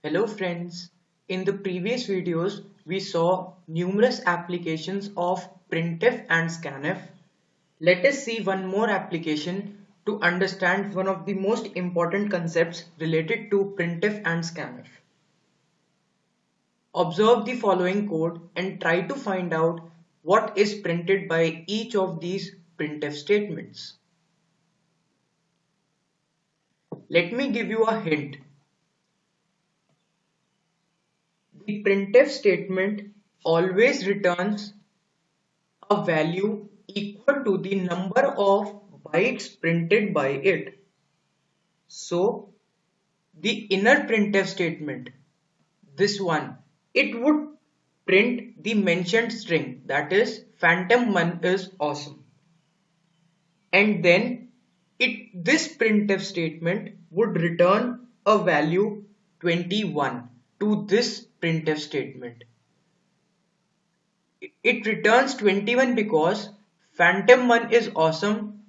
Hello friends, in the previous videos we saw numerous applications of printf and scanf. Let us see one more application to understand one of the most important concepts related to printf and scanf. Observe the following code and try to find out what is printed by each of these printf statements. Let me give you a hint. The printf statement always returns a value equal to the number of bytes printed by it. So the inner printf statement, this one, it would print the mentioned string, that is phantom one is awesome. And then this printf statement would return a value 21 to this printf statement. It returns 21 because phantom 1 is awesome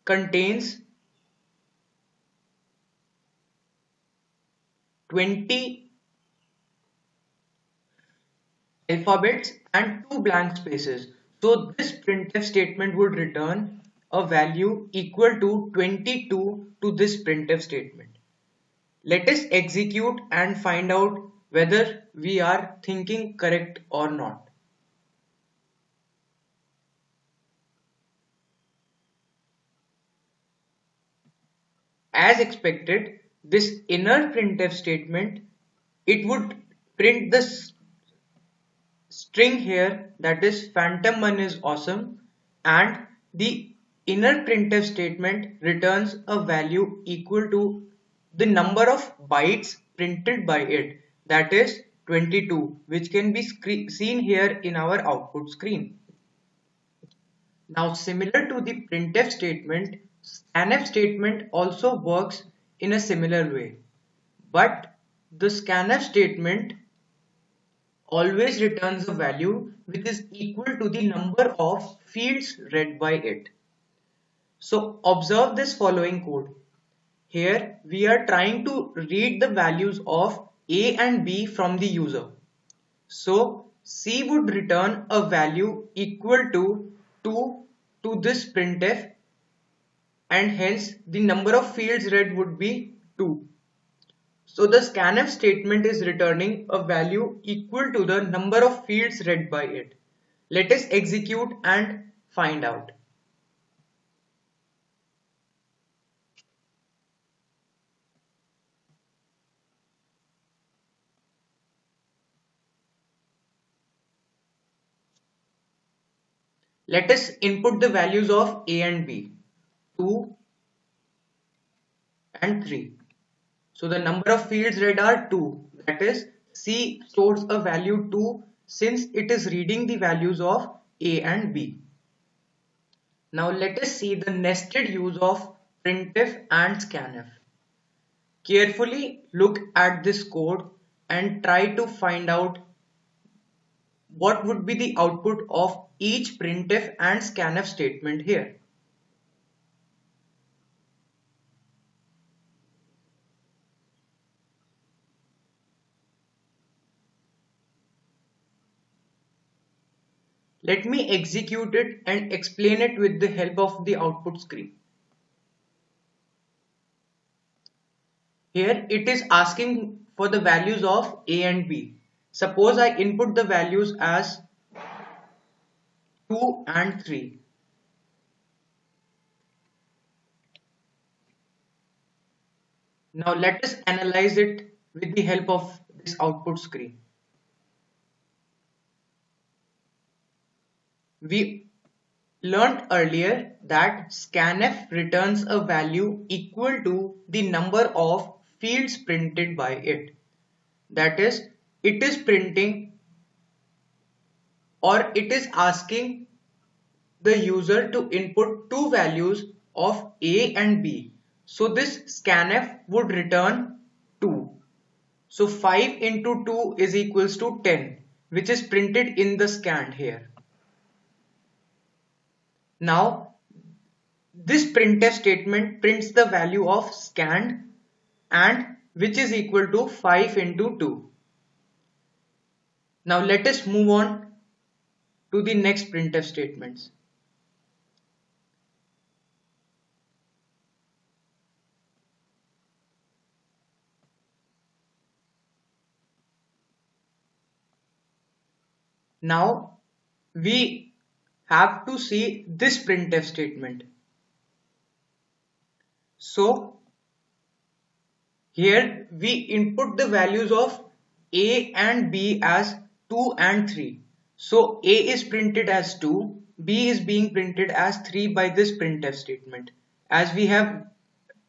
contains 20 alphabets and 2 blank spaces. So this printf statement would return a value equal to 22 to this printf statement. Let us execute and find out whether we are thinking correct or not. As expected, this inner printf statement, it would print this string here, that is phantom 1 is awesome, and the inner printf statement returns a value equal to the number of bytes printed by it, that is 22, which can be seen here in our output screen. Now similar to the printf statement, scanf statement also works in a similar way, but the scanf statement always returns a value which is equal to the number of fields read by it. So observe this following code. Here we are trying to read the values of A and B from the user. So C would return a value equal to 2 to this printf, and hence the number of fields read would be 2. So the scanf statement is returning a value equal to the number of fields read by it. Let us execute and find out. Let us input the values of A and B, 2 and 3. So the number of fields read are 2. That is, C stores a value 2 since it is reading the values of A and B. Now let us see the nested use of printf and scanf. Carefully look at this code and try to find out what would be the output of each printf and scanf statement here. Let me execute it and explain it with the help of the output screen. Here it is asking for the values of A and B. Suppose I input the values as 2 and 3. Now let us analyze it with the help of this output screen. We learned earlier that scanf returns a value equal to the number of fields printed by it. That is, it is printing or it is asking the user to input two values of A and B. So this scanf would return 2. So 5 into 2 is equals to 10, which is printed in the scan here. Now this printf statement prints the value of scanned and which is equal to 5 into 2. Now let us move on to the next printf statements. Now we have to see this printf statement. So here we input the values of A and B as 2 and 3. So A is printed as 2, B is being printed as 3 by this printf statement. As we have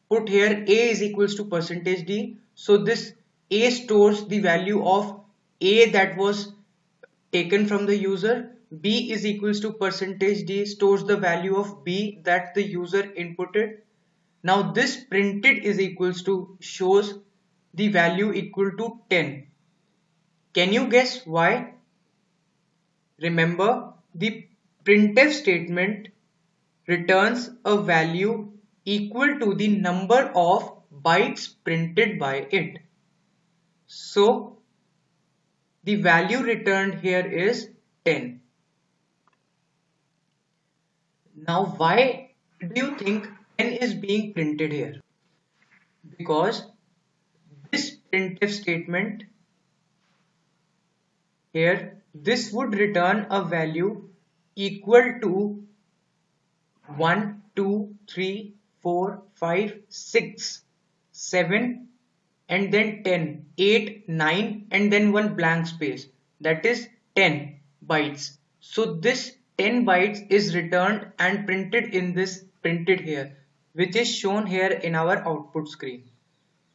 put here A is equals to %d, so this A stores the value of A that was taken from the user. B is equals to %d stores the value of B that the user inputted. Now this printed is equals to shows the value equal to 10. Can you guess why? Remember, the printf statement returns a value equal to the number of bytes printed by it. So the value returned here is 10. Now why do you think 10 is being printed here? Because this printf statement here, this would return a value equal to 1, 2, 3, 4, 5, 6, 7 and then 10, 8, 9 and then one blank space, that is 10 bytes. So this 10 bytes is returned and printed in this printed here, which is shown here in our output screen.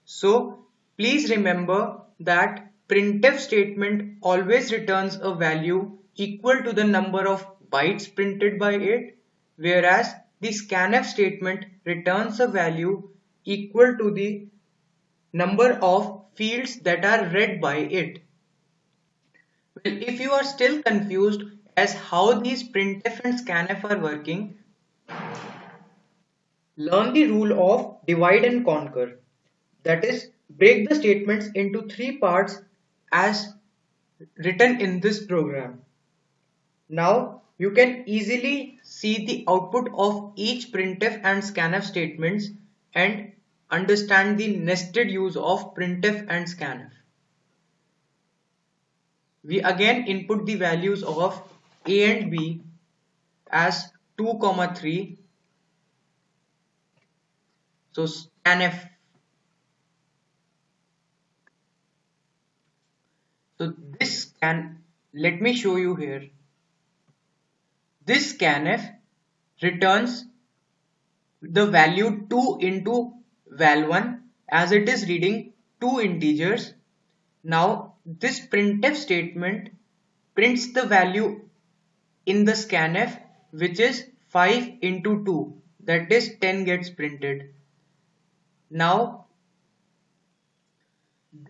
So please remember that printf statement always returns a value equal to the number of bytes printed by it, whereas the scanf statement returns a value equal to the number of fields that are read by it. Well, if you are still confused as how these printf and scanf are working, learn the rule of divide and conquer. That is, break the statements into 3 parts as written in this program. Now you can easily see the output of each printf and scanf statements and understand the nested use of printf and scanf. We again input the values of A and B as 2, 3. So scanf. So this let me show you here. This scanf returns the value 2 into val1 as it is reading 2 integers. Now this printf statement prints the value in the scanf, which is 5 into 2, that is 10 gets printed. Now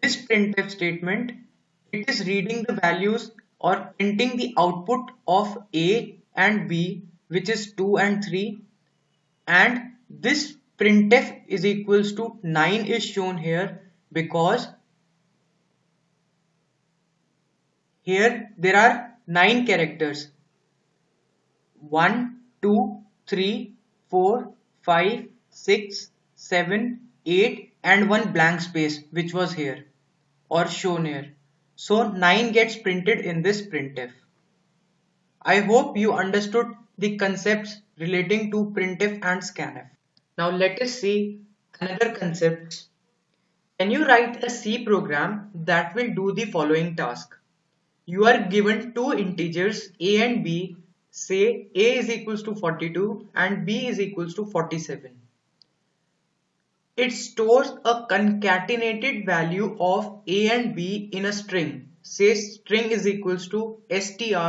this printf statement, it is reading the values or printing the output of A and B, which is 2 and 3, and this printf is equals to 9 is shown here because here there are 9 characters, 1, 2, 3, 4, 5, 6, 7, 8 and one blank space which was here or shown here. So 9 gets printed in this printf. I hope you understood the concepts relating to printf and scanf. Now let us see another concept. Can you write a C program that will do the following task? You are given 2 integers A and B. Say A is equals to 42 and B is equals to 47. It stores a concatenated value of A and B in a string. Say string is equals to str,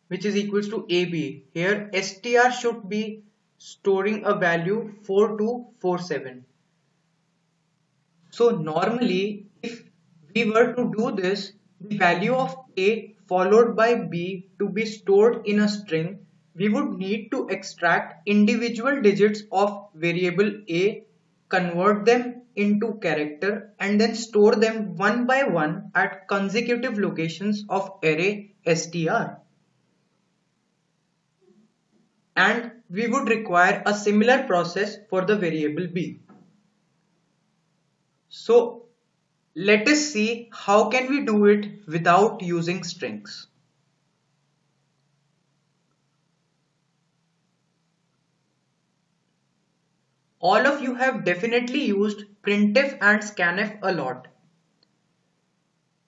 which is equals to AB. Here str should be storing a value 4247. So normally if we were to do this, the value of A followed by B to be stored in a string, we would need to extract individual digits of variable A, convert them into character and then store them one by one at consecutive locations of array str. And we would require a similar process for the variable b. So let us see how can we do it without using strings. All of you have definitely used printf and scanf a lot.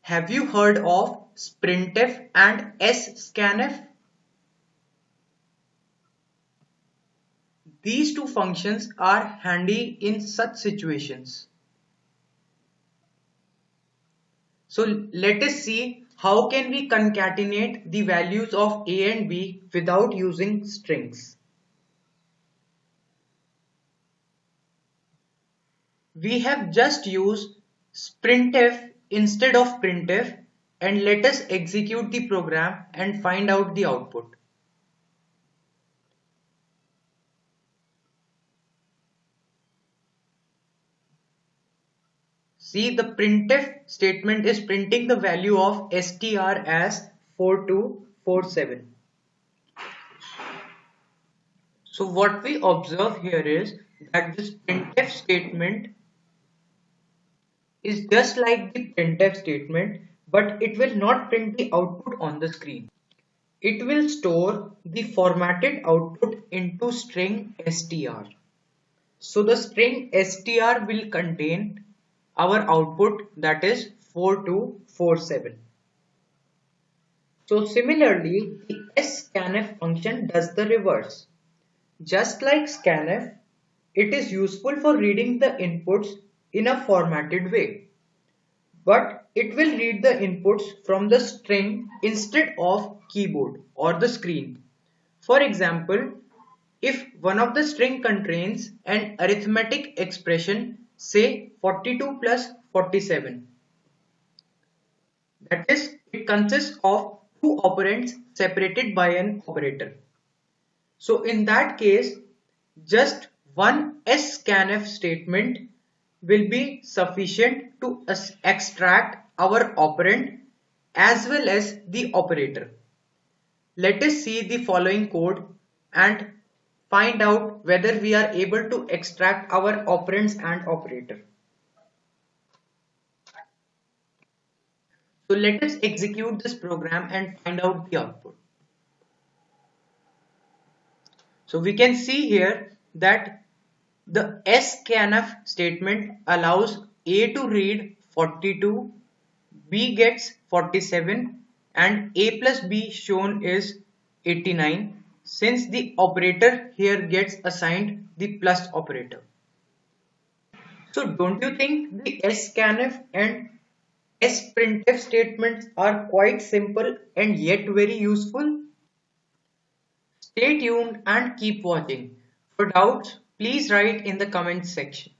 Have you heard of sprintf and sscanf? These two functions are handy in such situations. So let us see how can we concatenate the values of a and b without using strings. We have just used sprintf instead of printf, and let us execute the program and find out the output. See, the printf statement is printing the value of str as 4247. So what we observe here is that this printf statement is just like the printf statement, but it will not print the output on the screen. It will store the formatted output into string str. So the string str will contain our output, that is 4247. So similarly, the scanf function does the reverse. Just like scanf, it is useful for reading the inputs in a formatted way, but it will read the inputs from the string instead of keyboard or the screen. For example, if one of the string contains an arithmetic expression, say 42 plus 47, that is, it consists of two operands separated by an operator. So in that case, just one scanf statement will be sufficient to extract our operand as well as the operator. Let us see the following code and find out whether we are able to extract our operands and operator. So let us execute this program and find out the output. So we can see here that the scanf statement allows A to read 42, B gets 47, and A plus B shown is 89, since the operator here gets assigned the plus operator. So don't you think the scanf and sprintf statements are quite simple and yet very useful? Stay tuned and keep watching. For doubts, please write in the comments section.